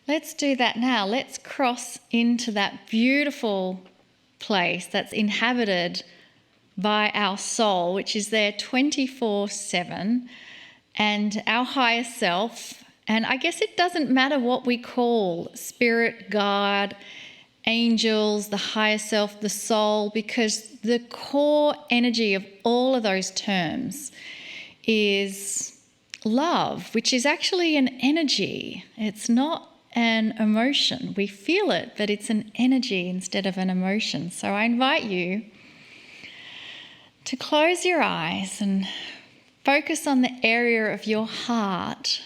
let's do that now. Let's cross into that beautiful place that's inhabited by our soul, which is there 24/7, and our higher self. And I guess it doesn't matter what we call spirit, God, angels, the higher self, the soul, because the core energy of all of those terms is love, which is actually an energy. It's not an emotion. We feel it, but it's an energy instead of an emotion. So I invite you to close your eyes and focus on the area of your heart.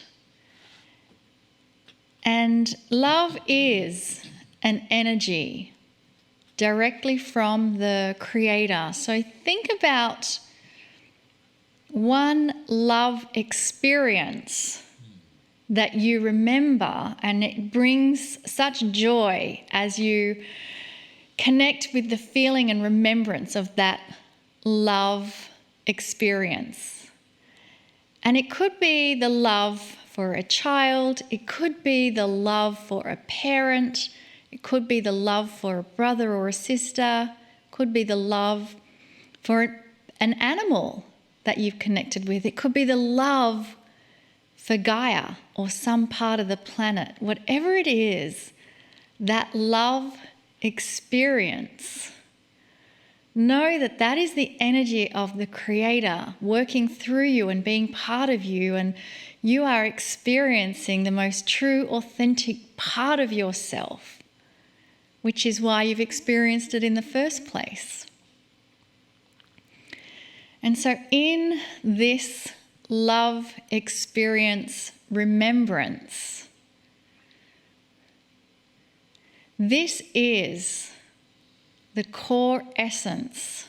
And love is an energy directly from the Creator. So think about one love experience that you remember, and it brings such joy as you connect with the feeling and remembrance of that love experience. And it could be the love for a child, it could be the love for a parent, it could be the love for a brother or a sister, it could be the love for an animal that you've connected with, it could be the love for Gaia or some part of the planet. Whatever it is, that love experience, know that that is the energy of the Creator working through you and being part of you, and you are experiencing the most true, authentic part of yourself, which is why you've experienced it in the first place. And so in this love experience remembrance, this is the core essence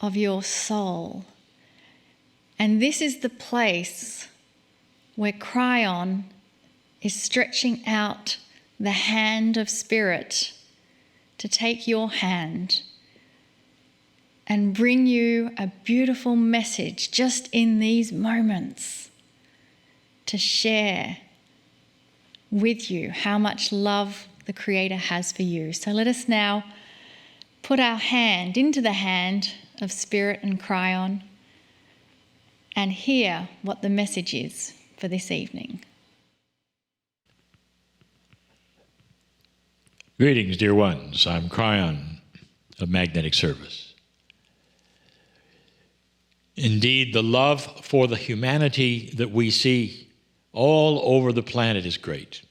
of your soul. And this is the place where Kryon is stretching out the hand of spirit to take your hand and bring you a beautiful message just in these moments to share with you how much love the Creator has for you. So let us now put our hand into the hand of Spirit and Kryon and hear what the message is for this evening. Greetings, dear ones. I'm Kryon of Magnetic Service. Indeed, the love for the humanity that we see all over the planet is great.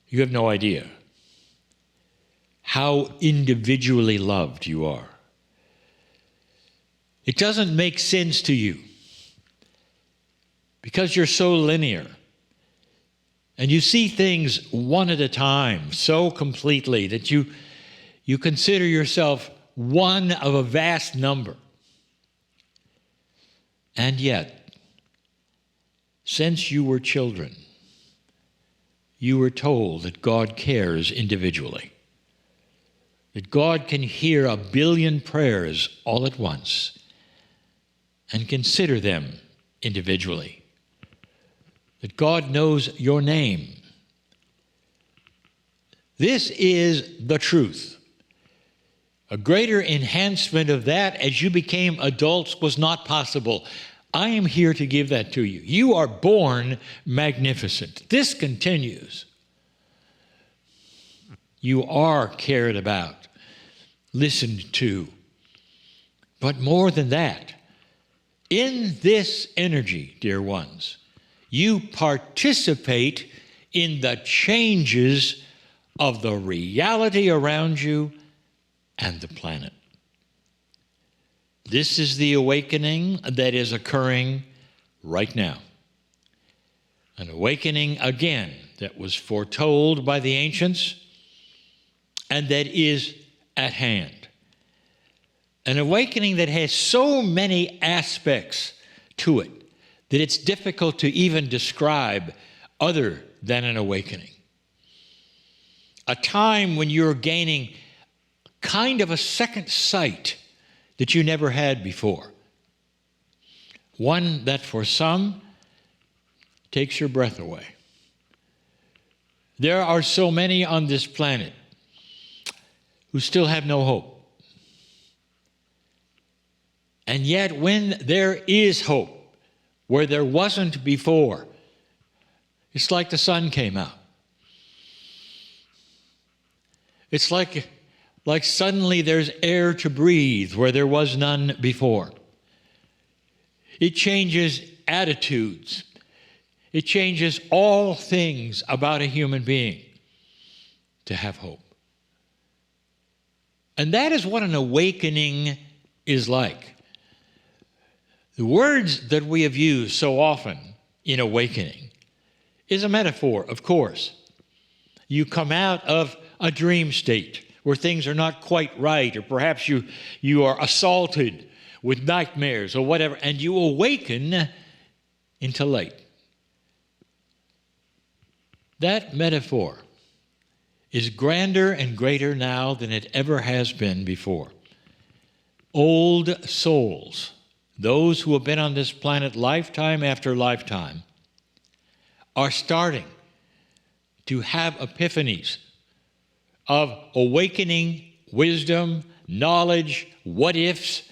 You have no idea how individually loved you are. It doesn't make sense to you because you're so linear and you see things one at a time so completely that you consider yourself one of a vast number. And yet, since you were children, you were told that God cares individually, that God can hear 1 billion prayers all at once and consider them individually, that God knows your name. This is the truth. A greater enhancement of that as you became adults was not possible. I am here to give that to you. You are born magnificent. This continues. You are cared about, listened to. But more than that, in this energy, dear ones, you participate in the changes of the reality around you and the planet. This is the awakening that is occurring right now. An awakening, again, that was foretold by the ancients and that is at hand. An awakening that has so many aspects to it that it's difficult to even describe other than an awakening. A time when you're gaining kind of a second sight that you never had before. One that for some takes your breath away. There are so many on this planet who still have no hope. And yet, when there is hope, where there wasn't before, it's like the sun came out. It's like suddenly there's air to breathe where there was none before. It changes attitudes. It changes all things about a human being to have hope. And that is what an awakening is like. The words that we have used so often in awakening is a metaphor, of course. You come out of a dream state where things are not quite right, or perhaps you are assaulted with nightmares or whatever, and you awaken into light. That metaphor is grander and greater now than it ever has been before. Old souls, those who have been on this planet lifetime after lifetime, are starting to have epiphanies of awakening, wisdom, knowledge, what-ifs,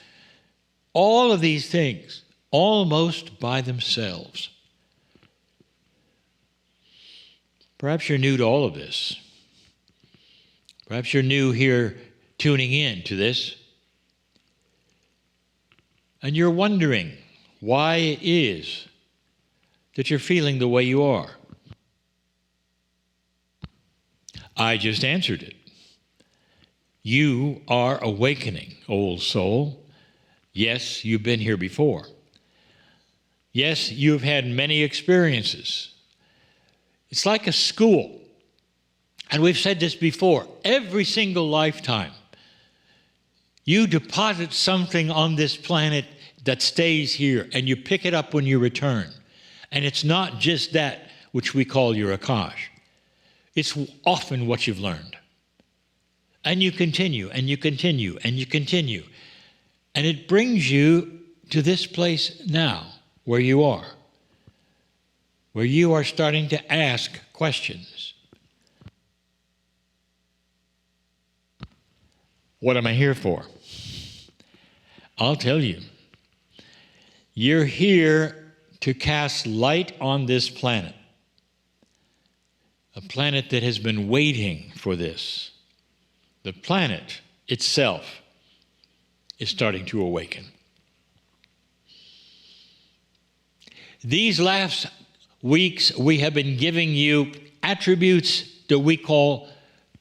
all of these things, almost by themselves. Perhaps you're new to all of this. Perhaps you're new here tuning in to this. And you're wondering why it is that you're feeling the way you are. I just answered it. You are awakening, old soul. Yes, you've been here before. Yes, you've had many experiences. It's like a school. And we've said this before. Every single lifetime, you deposit something on this planet that stays here, and you pick it up when you return. And it's not just that which we call your akash. It's often what you've learned. And you continue, and you continue, and you continue. And it brings you to this place now, where you are starting to ask questions. What am I here for? I'll tell you. You're here to cast light on this planet. A planet that has been waiting for this. The planet itself is starting to awaken. These last weeks, we have been giving you attributes that we call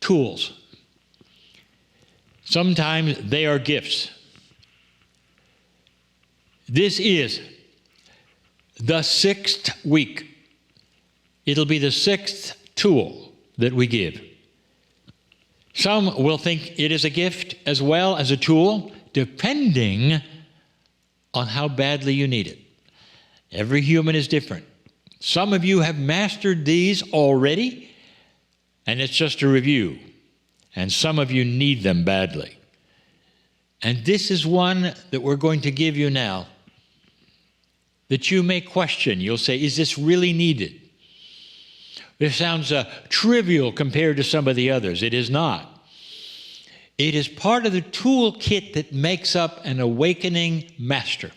tools. Sometimes they are gifts. This is the 6th week. It'll be the 6th tool that we give. Some will think it is a gift as well as a tool, depending on how badly you need it. Every human is different. Some of you have mastered these already, and it's just a review. And some of you need them badly. And this is one that we're going to give you now that you may question. You'll say, is this really needed? This sounds trivial compared to some of the others. It is not. It is part of the toolkit that makes up an awakening master.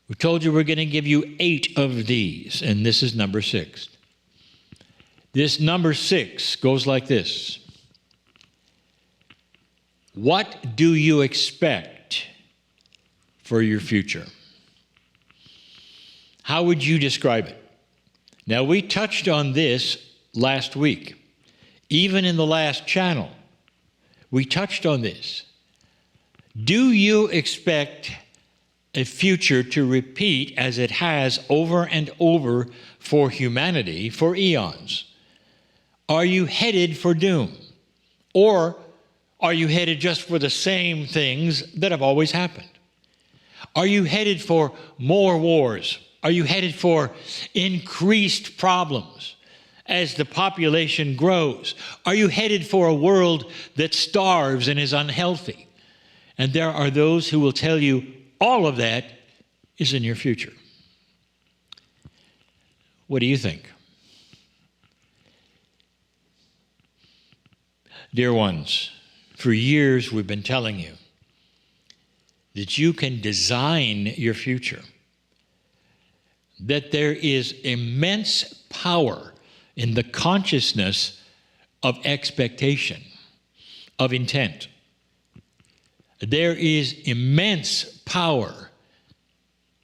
We told you we're going to give you 8 of these, and this is number 6. This number 6 goes like this. What do you expect for your future? How would you describe it? Now, we touched on this last week. Even in the last channel, we touched on this. Do you expect a future to repeat as it has over and over for humanity for eons? Are you headed for doom? Or are you headed just for the same things that have always happened? Are you headed for more wars? Are you headed for increased problems as the population grows? Are you headed for a world that starves and is unhealthy? And there are those who will tell you all of that is in your future. What do you think? Dear ones, for years we've been telling you that you can design your future, that there is immense power in the consciousness of expectation, of intent. There is immense power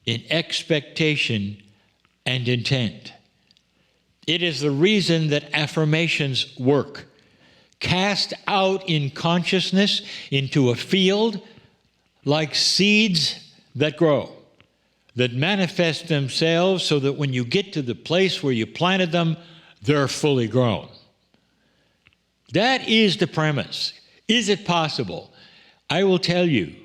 in expectation and intent. It is the reason that affirmations work. Cast out in consciousness into a field like seeds that grow, that manifest themselves so that when you get to the place where you planted them, they're fully grown. That is the premise. Is it possible? I will tell you,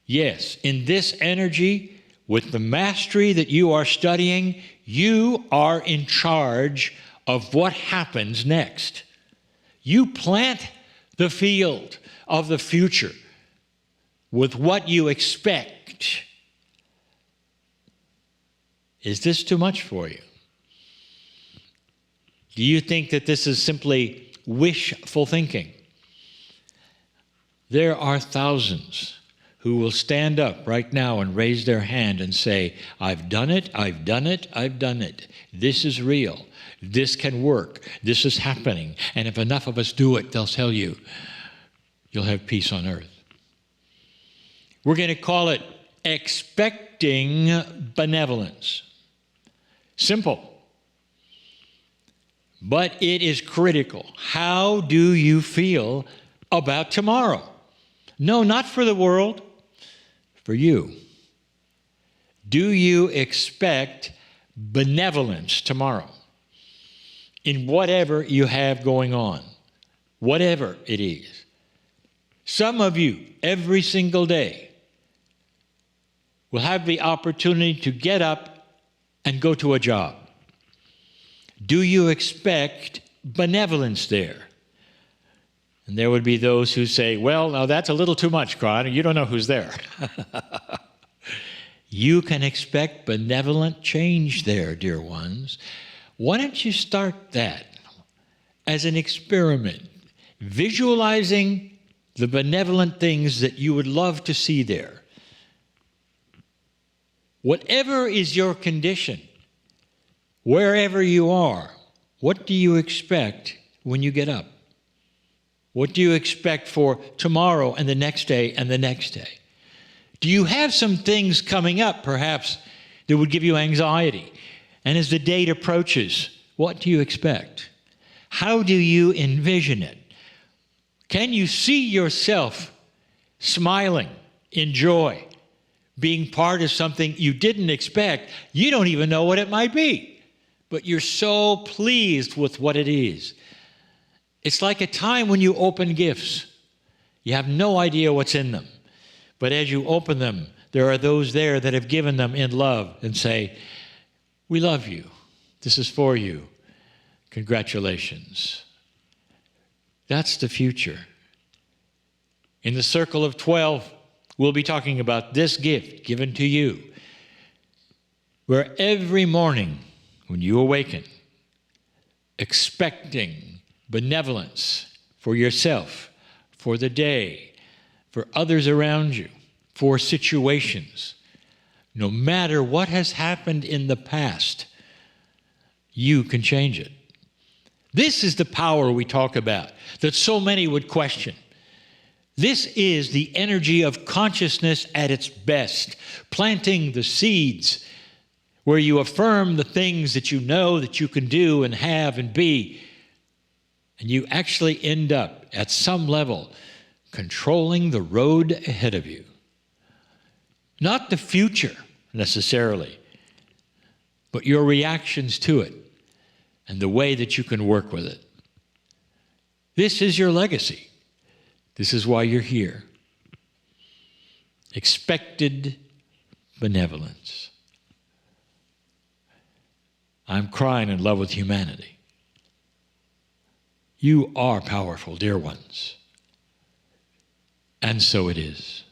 yes, in this energy, with the mastery that you are studying, you are in charge of what happens next. You plant the field of the future with what you expect. Is this too much for you? Do you think that this is simply wishful thinking? There are thousands who will stand up right now and raise their hand and say, I've done it, I've done it, I've done it. This is real. This can work. This is happening. And if enough of us do it, they'll tell you, you'll have peace on earth. We're going to call it expecting benevolence. Simple. But it is critical. How do you feel about tomorrow? No, not for the world, for you. Do you expect benevolence tomorrow in whatever you have going on, whatever it is? Some of you, every single day, will have the opportunity to get up and go to a job. Do you expect benevolence there? And there would be those who say, well, now that's a little too much, Kryon. You don't know who's there. You can expect benevolent change there, dear ones. Why don't you start that as an experiment, visualizing the benevolent things that you would love to see there? Whatever is your condition, wherever you are, what do you expect when you get up? What do you expect for tomorrow and the next day and the next day? Do you have some things coming up, perhaps, that would give you anxiety? And as the date approaches, what do you expect? How do you envision it? Can you see yourself smiling in joy, being part of something you didn't expect? You don't even know what it might be, but you're so pleased with what it is. It's like a time when you open gifts. You have no idea what's in them. But as you open them, there are those there that have given them in love and say, we love you. This is for you. Congratulations. That's the future. In the circle of 12, we'll be talking about this gift given to you, where every morning when you awaken, expecting benevolence for yourself, for the day, for others around you, for situations. No matter what has happened in the past, you can change it. This is the power we talk about that so many would question. This is the energy of consciousness at its best, planting the seeds where you affirm the things that you know that you can do and have and be. And you actually end up, at some level, controlling the road ahead of you. Not the future, necessarily, but your reactions to it and the way that you can work with it. This is your legacy. This is why you're here. Expected benevolence. I'm crying in love with humanity. You are powerful, dear ones. And so it is.